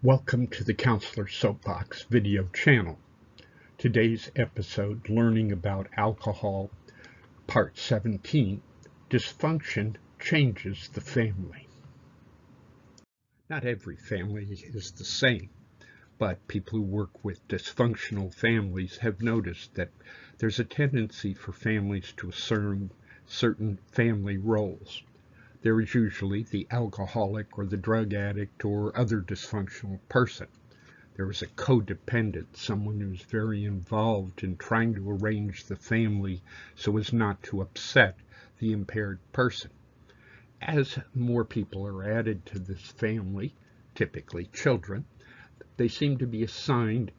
Welcome to the Counselor Soapbox video channel. Today's episode, Learning About Alcohol, Part 17, Dysfunction Changes the Family. Not every family is the same, but people who work with dysfunctional families have noticed that there's a tendency for families to assume certain family roles. There is usually the alcoholic or the drug addict or other dysfunctional person. There is a codependent, someone who's very involved in trying to arrange the family so as not to upset the impaired person. As more people are added to this family, typically children, they seem to be assigned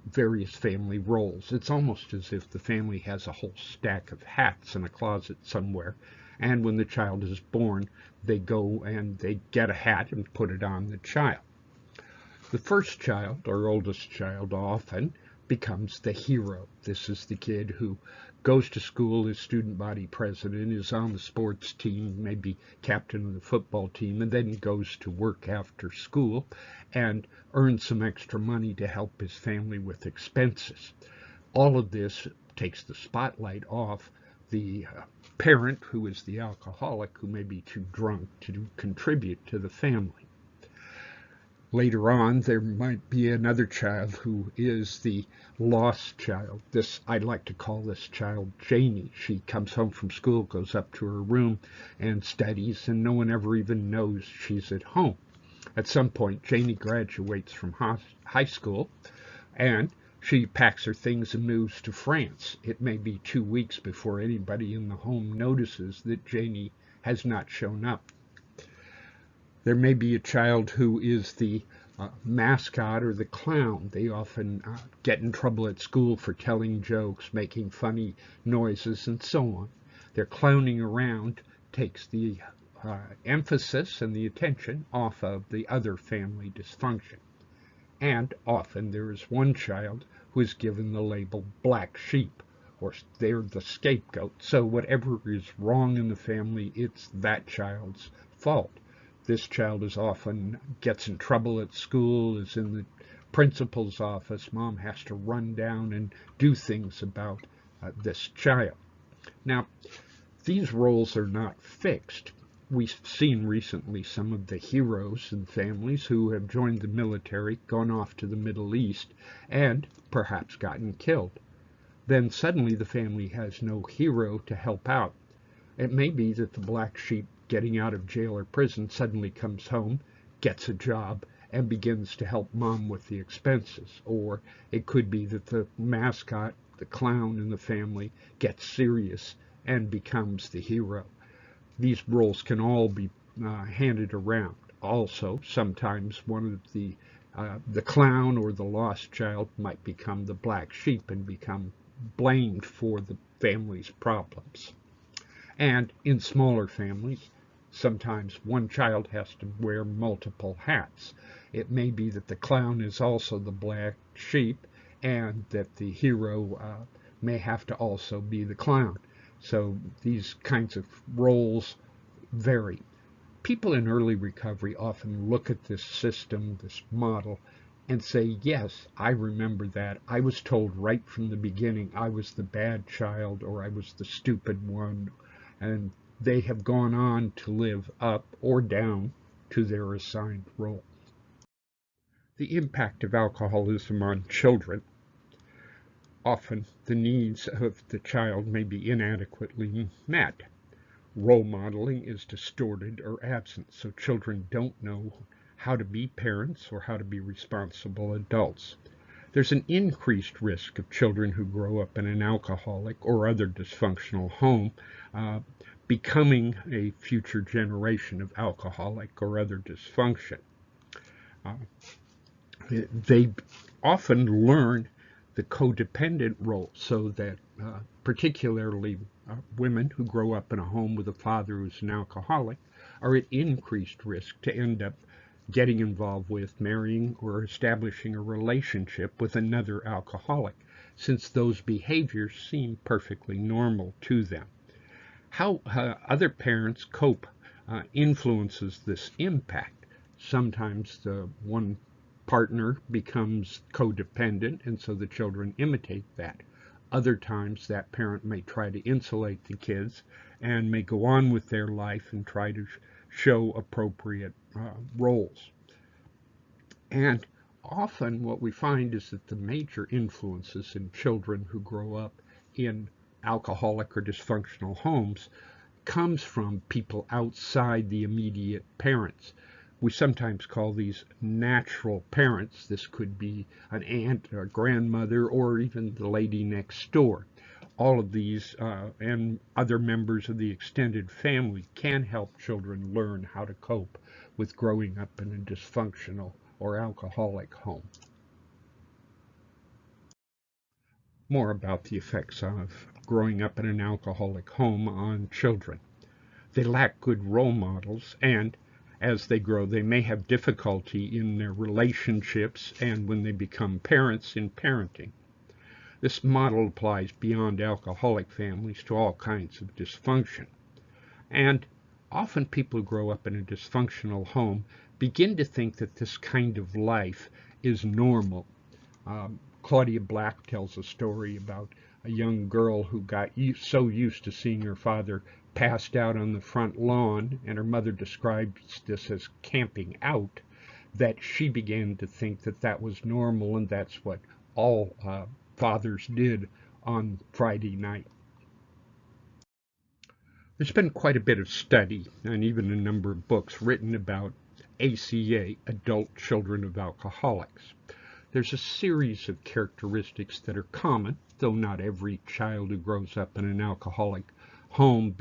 various family roles. It's almost as if the family has a whole stack of hats in a closet somewhere, and when the child is born, they go and they get a hat and put it on the child. The first child, or oldest child, often becomes the hero. This is the kid who goes to school as student body president, is on the sports team, maybe captain of the football team, and then goes to work after school and earns some extra money to help his family with expenses. All of this takes the spotlight off the parent, who is the alcoholic, who may be too drunk to contribute to the family. Later on, there might be another child who is the lost child. I'd like to call this child Janie. She comes home from school, goes up to her room and studies, and no one ever even knows she's at home. At some point, Janie graduates from high school, and she packs her things and moves to France. It may be 2 weeks before anybody in the home notices that Janie has not shown up. There may be a child who is the mascot or the clown. They often get in trouble at school for telling jokes, making funny noises, and so on. Their clowning around takes the emphasis and the attention off of the other family dysfunction. And often there is one child who is given the label black sheep, or they're the scapegoat. So whatever is wrong in the family, it's that child's fault. This child often gets in trouble at school, is in the principal's office. Mom has to run down and do things about this child. Now, these roles are not fixed. We've seen recently some of the heroes in families who have joined the military, gone off to the Middle East, and perhaps gotten killed. Then suddenly the family has no hero to help out. It may be that the black sheep getting out of jail or prison suddenly comes home, gets a job, and begins to help mom with the expenses. Or it could be that the mascot, the clown in the family, gets serious and becomes the hero. These roles can all be handed around. Also, sometimes one of the clown or the lost child might become the black sheep and become blamed for the family's problems. And in smaller families, sometimes one child has to wear multiple hats. It may be that the clown is also the black sheep, and that the hero may have to also be the clown. So these kinds of roles vary. People in early recovery often look at this system, this model, and say, yes, I remember that. I was told right from the beginning I was the bad child, or I was the stupid one, and they have gone on to live up or down to their assigned role. The impact of alcoholism on children. Often the needs of the child may be inadequately met. Role modeling is distorted or absent, so children don't know how to be parents or how to be responsible adults. There's an increased risk of children who grow up in an alcoholic or other dysfunctional home becoming a future generation of alcoholic or other dysfunction. They often learn the codependent role, so that particularly women who grow up in a home with a father who's an alcoholic are at increased risk to end up getting involved with, marrying, or establishing a relationship with another alcoholic, since those behaviors seem perfectly normal to them. How other parents cope influences this impact. Sometimes the one partner becomes codependent, and so the children imitate that. Other times, that parent may try to insulate the kids and may go on with their life and try to show appropriate roles. And often what we find is that the major influences in children who grow up in alcoholic or dysfunctional homes comes from people outside the immediate parents. We sometimes call these natural parents. This could be an aunt, a grandmother, or even the lady next door. All of these and other members of the extended family can help children learn how to cope with growing up in a dysfunctional or alcoholic home. More about the effects of growing up in an alcoholic home on children. They lack good role models, and as they grow, they may have difficulty in their relationships and when they become parents in parenting. This model applies beyond alcoholic families to all kinds of dysfunction. And often people who grow up in a dysfunctional home begin to think that this kind of life is normal. Claudia Black tells a story about a young girl who got so used to seeing her father passed out on the front lawn, and her mother describes this as camping out, that she began to think that that was normal, and that's what all fathers did on Friday night. There's been quite a bit of study and even a number of books written about ACA, adult children of alcoholics. There's a series of characteristics that are common, though not every child who grows up in an alcoholic home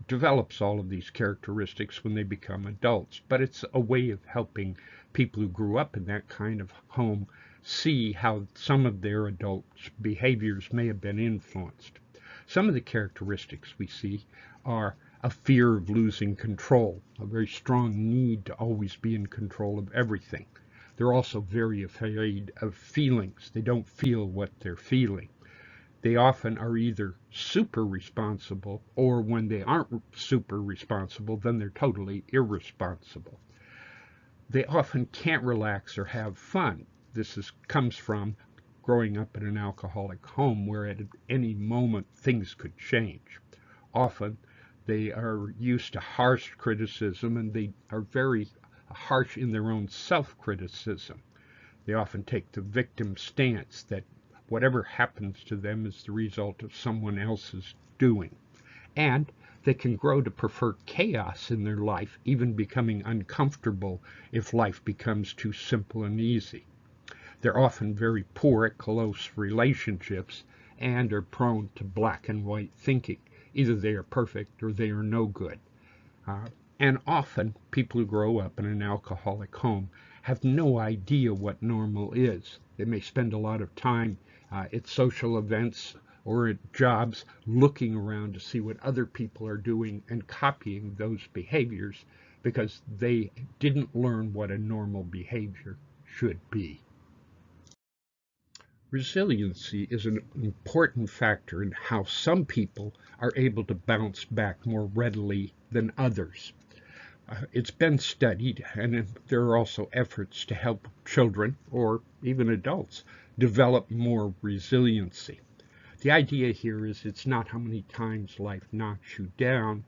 develops all of these characteristics when they become adults. But it's a way of helping people who grew up in that kind of home see how some of their adult behaviors may have been influenced. Some of the characteristics we see are a fear of losing control, a very strong need to always be in control of everything. They're also very afraid of feelings. They don't feel what they're feeling. They often are either super responsible, or when they aren't super responsible, then they're totally irresponsible. They often can't relax or have fun. This comes from growing up in an alcoholic home where at any moment things could change. Often they are used to harsh criticism, and they are very harsh in their own self-criticism. They often take the victim stance that whatever happens to them is the result of someone else's doing. And they can grow to prefer chaos in their life, even becoming uncomfortable if life becomes too simple and easy. They're often very poor at close relationships and are prone to black and white thinking. Either they are perfect or they are no good. And often people who grow up in an alcoholic home have no idea what normal is. They may spend a lot of time at social events or at jobs looking around to see what other people are doing and copying those behaviors because they didn't learn what a normal behavior should be. Resiliency is an important factor in how some people are able to bounce back more readily than others. It's been studied, and there are also efforts to help children, or even adults, develop more resiliency. The idea here is it's not how many times life knocks you down,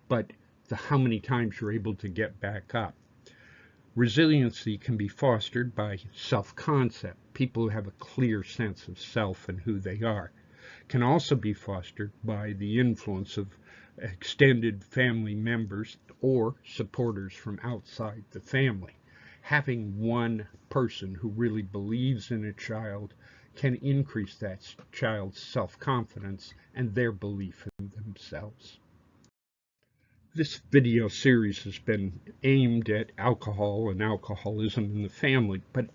but how many times you're able to get back up. Resiliency can be fostered by self-concept. People who have a clear sense of self and who they are. Can also be fostered by the influence of extended family members or supporters from outside the family. Having one person who really believes in a child can increase that child's self-confidence and their belief in themselves. This video series has been aimed at alcohol and alcoholism in the family, but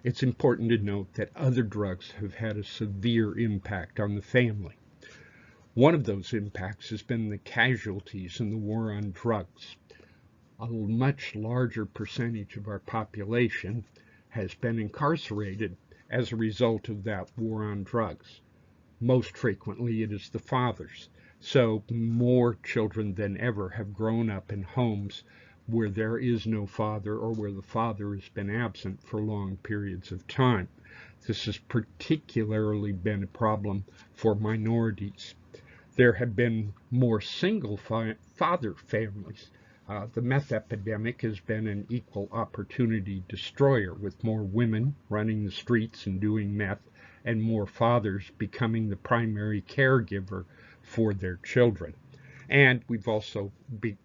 it's important to note that other drugs have had a severe impact on the family. One of those impacts has been the casualties in the war on drugs. A much larger percentage of our population has been incarcerated as a result of that war on drugs. Most frequently it is the fathers. So more children than ever have grown up in homes where there is no father or where the father has been absent for long periods of time. This has particularly been a problem for minorities. There have been more single father families. The meth epidemic has been an equal opportunity destroyer, with more women running the streets and doing meth, and more fathers becoming the primary caregiver for their children. And we've also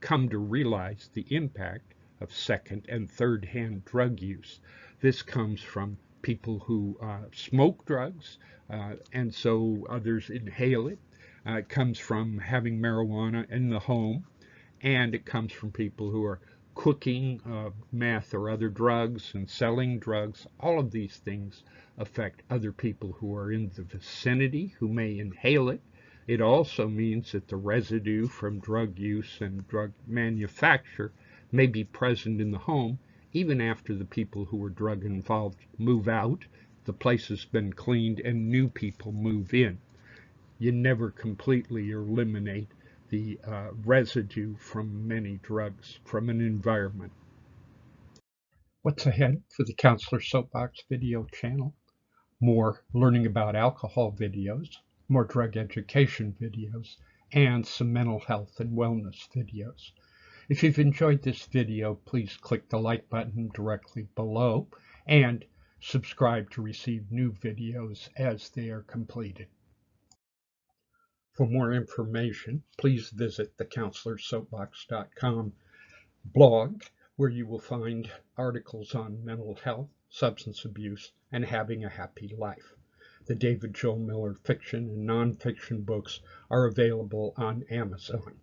come to realize the impact of second and third hand drug use. This comes from people who smoke drugs, and so others inhale it. It comes from having marijuana in the home, and it comes from people who are cooking meth or other drugs and selling drugs. All of these things affect other people who are in the vicinity who may inhale it. It also means that the residue from drug use and drug manufacture may be present in the home even after the people who were drug involved move out, the place has been cleaned, and new people move in. You never completely eliminate the residue from many drugs from an environment. What's ahead for the Counselor Soapbox video channel? More learning about alcohol videos, more drug education videos, and some mental health and wellness videos. If you've enjoyed this video, please click the like button directly below and subscribe to receive new videos as they are completed. For more information, please visit the counselorsoapbox.com blog, where you will find articles on mental health, substance abuse, and having a happy life. The David Joel Miller fiction and nonfiction books are available on Amazon.